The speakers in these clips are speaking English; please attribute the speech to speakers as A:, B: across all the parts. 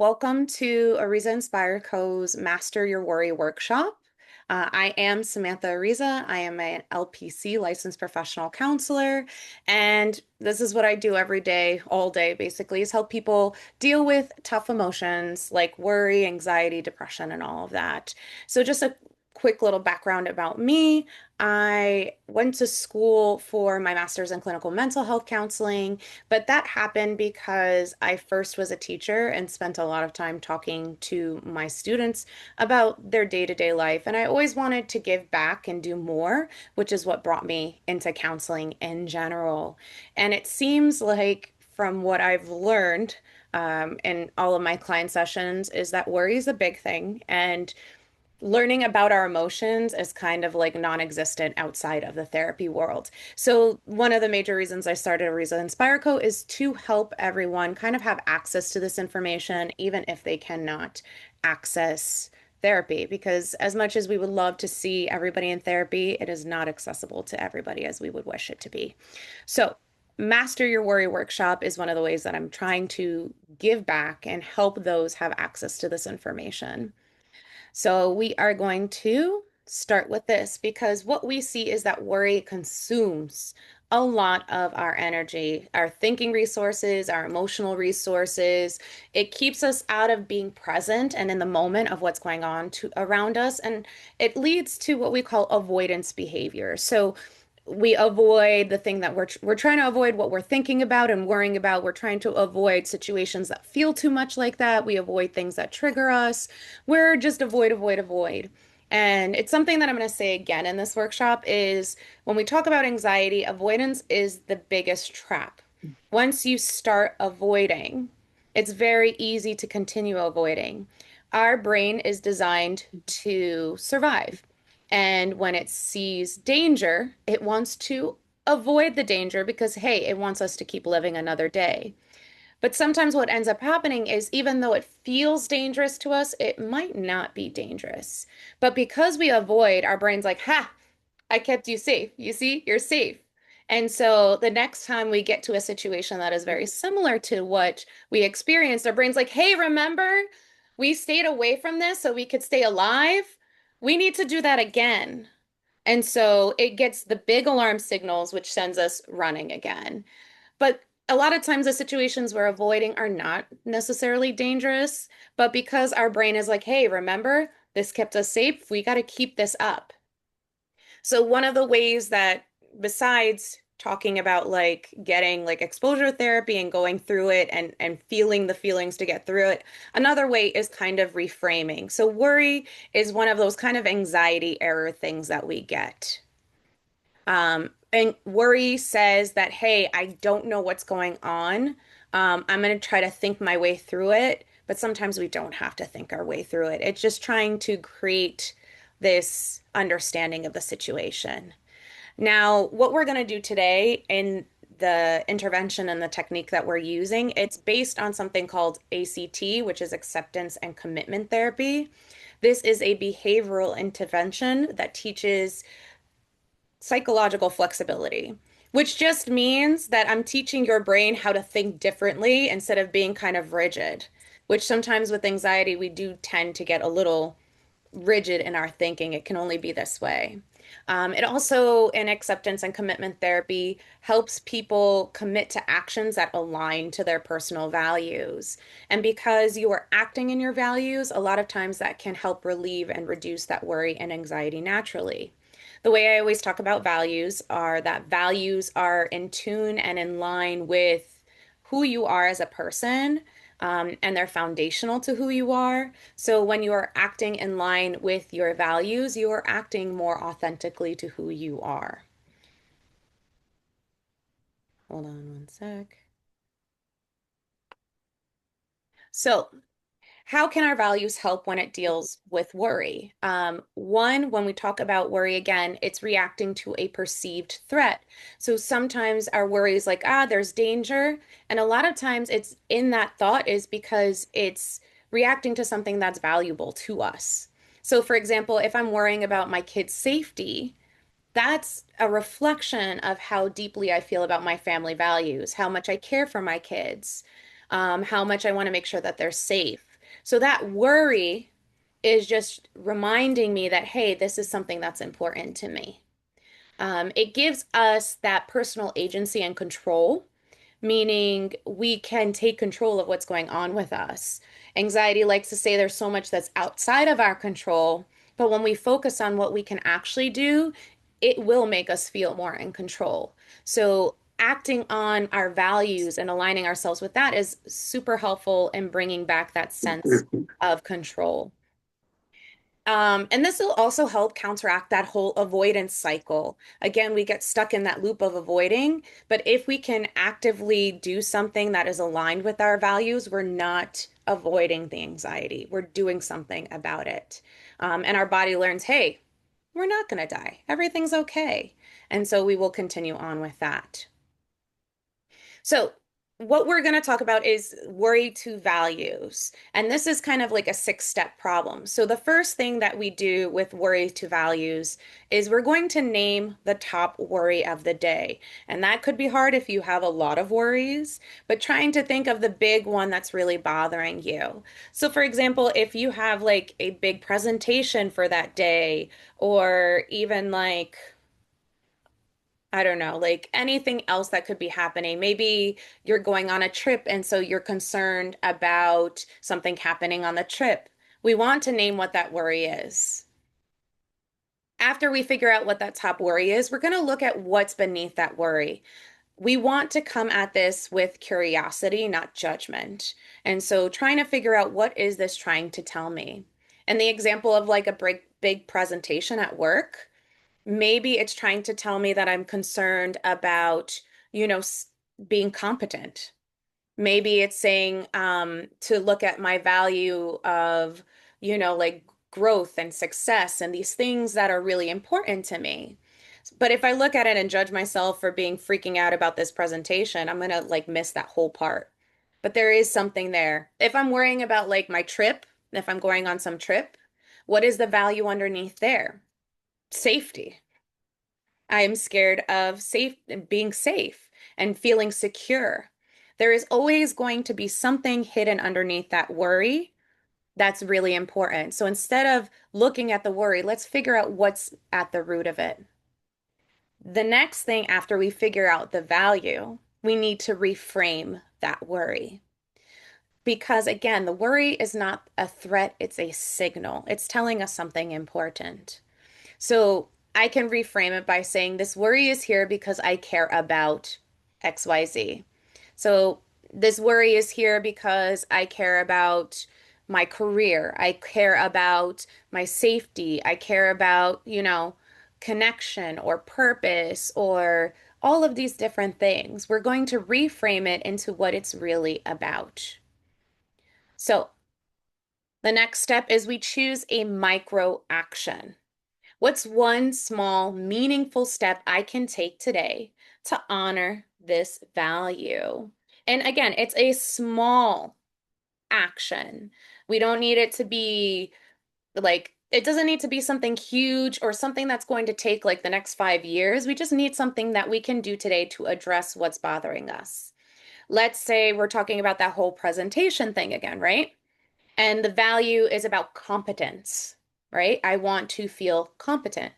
A: Welcome to Ariza Inspire Co.'s Master Your Worry workshop. I am Samantha Ariza. I am an LPC licensed professional counselor, and this is what I do every day, all day, basically, is help people deal with tough emotions like worry, anxiety, depression, and all of that. So, just a quick little background about me. I went to school for my master's in clinical mental health counseling. But that happened because I first was a teacher and spent a lot of time talking to my students about their day-to-day life. And I always wanted to give back and do more, which is what brought me into counseling in general. And it seems like from what I've learned in all of my client sessions is that worry is a big thing. And learning about our emotions is kind of like non-existent outside of the therapy world. So one of the major reasons I started Ariza Inspire Co. is to help everyone kind of have access to this information, even if they cannot access therapy, because as much as we would love to see everybody in therapy, it is not accessible to everybody as we would wish it to be. So Master Your Worry workshop is one of the ways that I'm trying to give back and help those have access to this information. So we are going to start with this because what we see is that worry consumes a lot of our energy, our thinking resources, our emotional resources. It keeps us out of being present and in the moment of what's going on around us. And it leads to what we call avoidance behavior. So we avoid the thing that we're trying to avoid what we're thinking about and worrying about. We're trying to avoid situations that feel too much like that. We avoid things that trigger us. We're just avoid, avoid, avoid. And it's something that I'm going to say again in this workshop is when we talk about anxiety, avoidance is the biggest trap. Once you start avoiding, it's very easy to continue avoiding. Our brain is designed to survive. And when it sees danger, it wants to avoid the danger because, hey, it wants us to keep living another day. But sometimes what ends up happening is even though it feels dangerous to us, it might not be dangerous. But because we avoid, our brain's like, ha, I kept you safe. You see, you're safe. And so the next time we get to a situation that is very similar to what we experienced, our brain's like, hey, remember, we stayed away from this so we could stay alive. We need to do that again. And so it gets the big alarm signals, which sends us running again. But a lot of times, the situations we're avoiding are not necessarily dangerous. But because our brain is like, hey, remember, this kept us safe, we got to keep this up. So one of the ways that besides talking about like getting like exposure therapy and going through it and feeling the feelings to get through it, another way is kind of reframing. So worry is one of those kind of anxiety error things that we get. And worry says that, hey, I don't know what's going on. I'm going to try to think my way through it, but sometimes we don't have to think our way through it. It's just trying to create this understanding of the situation. Now, what we're going to do today in the intervention and the technique that we're using, it's based on something called ACT, which is acceptance and commitment therapy. This is a behavioral intervention that teaches psychological flexibility, which just means that I'm teaching your brain how to think differently instead of being kind of rigid, which sometimes with anxiety, we do tend to get a little rigid in our thinking. It can only be this way. It also, in acceptance and commitment therapy, helps people commit to actions that align to their personal values. And because you are acting in your values, a lot of times that can help relieve and reduce that worry and anxiety naturally. The way I always talk about values are that values are in tune and in line with who you are as a person, and they're foundational to who you are. So when you are acting in line with your values, you are acting more authentically to who you are. Hold on one sec. So how can our values help when it deals with worry? One, when we talk about worry again, it's reacting to a perceived threat. So sometimes our worry is like, there's danger. And a lot of times it's in that thought is because it's reacting to something that's valuable to us. So, for example, if I'm worrying about my kid's safety, that's a reflection of how deeply I feel about my family values, how much I care for my kids, how much I want to make sure that they're safe. So that worry is just reminding me that, hey, this is something that's important to me. It gives us that personal agency and control, meaning we can take control of what's going on with us. Anxiety likes to say there's so much that's outside of our control, but when we focus on what we can actually do, it will make us feel more in control. So, acting on our values and aligning ourselves with that is super helpful in bringing back that sense of control. And this will also help counteract that whole avoidance cycle. Again, we get stuck in that loop of avoiding, but if we can actively do something that is aligned with our values, we're not avoiding the anxiety. We're doing something about it. And our body learns, hey, we're not going to die. Everything's okay. And so we will continue on with that. So, what we're going to talk about is worry to values. And this is kind of like a six-step problem. So, the first thing that we do with worry to values is we're going to name the top worry of the day. And that could be hard if you have a lot of worries, but trying to think of the big one that's really bothering you. So, for example, if you have like a big presentation for that day, or even like, I don't know, like anything else that could be happening. Maybe you're going on a trip and so you're concerned about something happening on the trip. We want to name what that worry is. After we figure out what that top worry is, we're going to look at what's beneath that worry. We want to come at this with curiosity, not judgment. And so trying to figure out what is this trying to tell me? And the example of like a big presentation at work. Maybe it's trying to tell me that I'm concerned about, you know, being competent. Maybe it's saying to look at my value of, like growth and success and these things that are really important to me. But if I look at it and judge myself for being freaking out about this presentation, I'm gonna like miss that whole part. But there is something there. If I'm worrying about like my trip, if I'm going on some trip, what is the value underneath there? Safety. I am scared of being safe and feeling secure. There is always going to be something hidden underneath that worry that's really important. So instead of looking at the worry, let's figure out what's at the root of it. The next thing after we figure out the value, we need to reframe that worry. Because again, the worry is not a threat, it's a signal. It's telling us something important. So I can reframe it by saying this worry is here because I care about XYZ. So this worry is here because I care about my career. I care about my safety. I care about, connection or purpose or all of these different things. We're going to reframe it into what it's really about. So the next step is we choose a micro action. What's one small, meaningful step I can take today to honor this value? And again, it's a small action. We don't need it to be like, it doesn't need to be something huge or something that's going to take like the next 5 years. We just need something that we can do today to address what's bothering us. Let's say we're talking about that whole presentation thing again, right? And the value is about competence, right? I want to feel competent.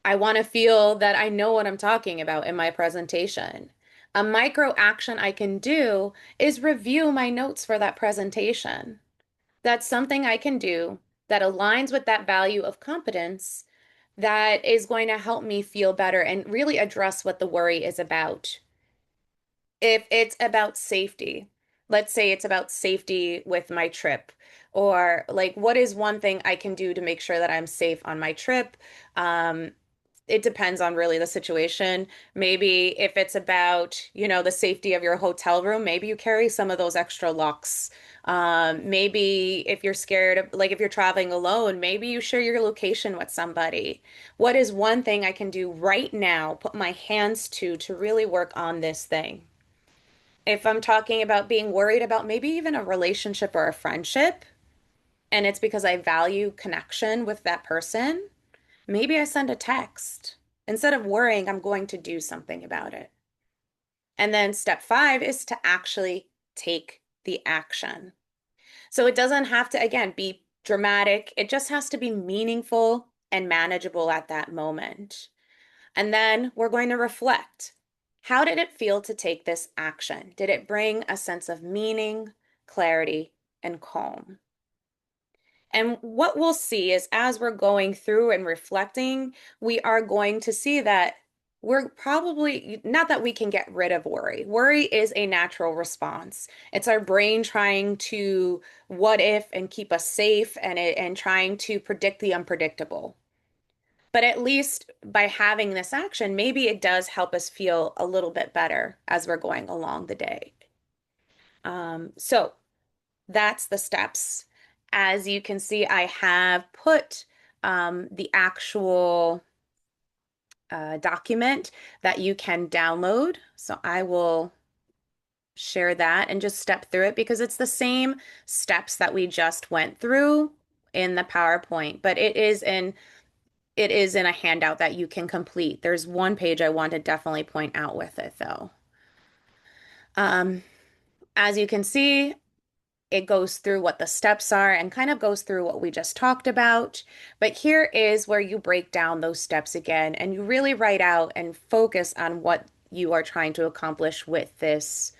A: I want to feel that I know what I'm talking about in my presentation. A micro action I can do is review my notes for that presentation. That's something I can do that aligns with that value of competence that is going to help me feel better and really address what the worry is about. If it's about safety, let's say it's about safety with my trip, or like what is one thing I can do to make sure that I'm safe on my trip? It depends on really the situation. Maybe if it's about, the safety of your hotel room, maybe you carry some of those extra locks. Maybe if you're scared of, like if you're traveling alone, maybe you share your location with somebody. What is one thing I can do right now, put my hands to really work on this thing? If I'm talking about being worried about maybe even a relationship or a friendship, and it's because I value connection with that person, maybe I send a text. Instead of worrying, I'm going to do something about it. And then step 5 is to actually take the action. So it doesn't have to, again, be dramatic. It just has to be meaningful and manageable at that moment. And then we're going to reflect. How did it feel to take this action? Did it bring a sense of meaning, clarity, and calm? And what we'll see is as we're going through and reflecting, we are going to see that we're probably not that we can get rid of worry. Worry is a natural response. It's our brain trying to what if and keep us safe and trying to predict the unpredictable. But at least by having this action, maybe it does help us feel a little bit better as we're going along the day. So that's the steps. As you can see, I have put the actual document that you can download. So I will share that and just step through it because it's the same steps that we just went through in the PowerPoint, but it is in a handout that you can complete. There's one page I want to definitely point out with it though. Um, as you can see, it goes through what the steps are and kind of goes through what we just talked about. But here is where you break down those steps again and you really write out and focus on what you are trying to accomplish with this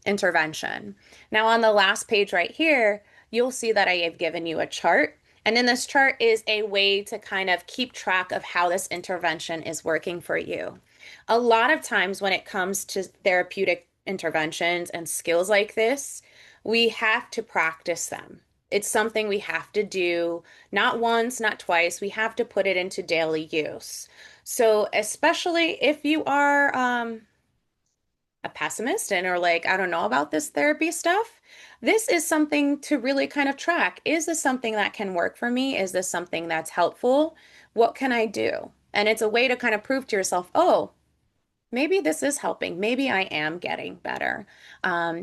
A: intervention. Now on the last page right here, you'll see that I have given you a chart. And in this chart is a way to kind of keep track of how this intervention is working for you. A lot of times when it comes to therapeutic interventions and skills like this, we have to practice them. It's something we have to do, not once, not twice. We have to put it into daily use. So, especially if you are a pessimist and are like, I don't know about this therapy stuff, this is something to really kind of track. Is this something that can work for me? Is this something that's helpful? What can I do? And it's a way to kind of prove to yourself, oh, maybe this is helping. Maybe I am getting better.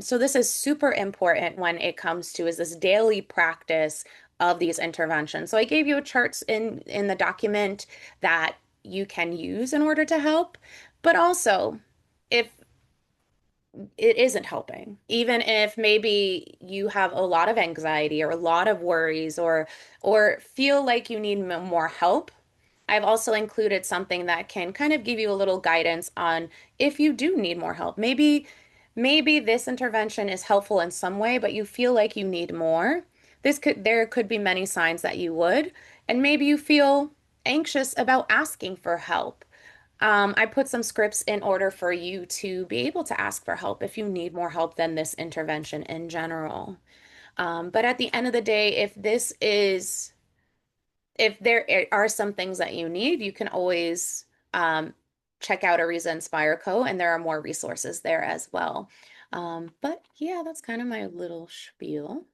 A: So this is super important when it comes to is this daily practice of these interventions. So I gave you a charts in the document that you can use in order to help, but also if it isn't helping, even if maybe you have a lot of anxiety or a lot of worries or feel like you need more help, I've also included something that can kind of give you a little guidance on if you do need more help. Maybe this intervention is helpful in some way, but you feel like you need more. There could be many signs that you would, and maybe you feel anxious about asking for help. I put some scripts in order for you to be able to ask for help if you need more help than this intervention in general. But at the end of the day, if there are some things that you need, you can always check out Ariza Inspire Co. and there are more resources there as well. But yeah, that's kind of my little spiel.